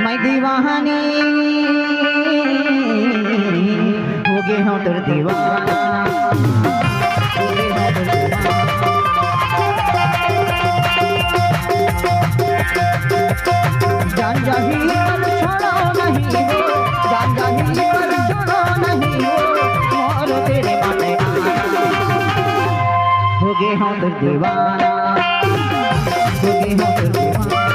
मैं दीवानी हो गए हूँ तेरे दीवाना हो गए हूँ तेरे दीवाना। जान जाही पर छोड़ो नहीं हो, जान जाही पर छोड़ो नहीं हो, मोर तेरे माने हो गए हूँ तेरे दीवाना हो गए हूँ तेरे दीवाना।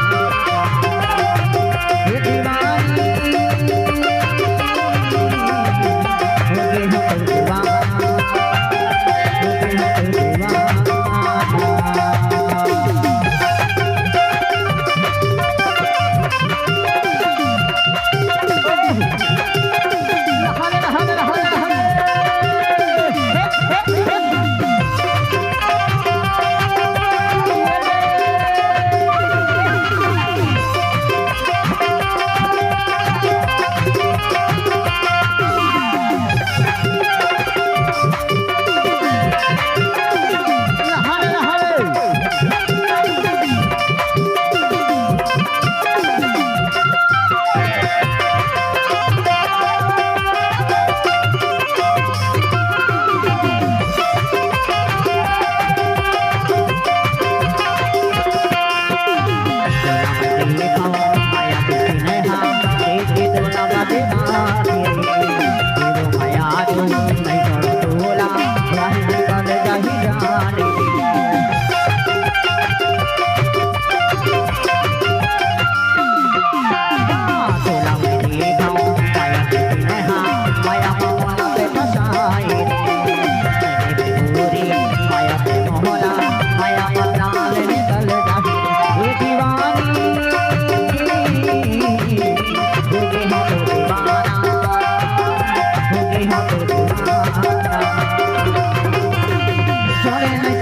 छोड़े नहीं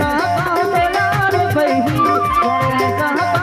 कहा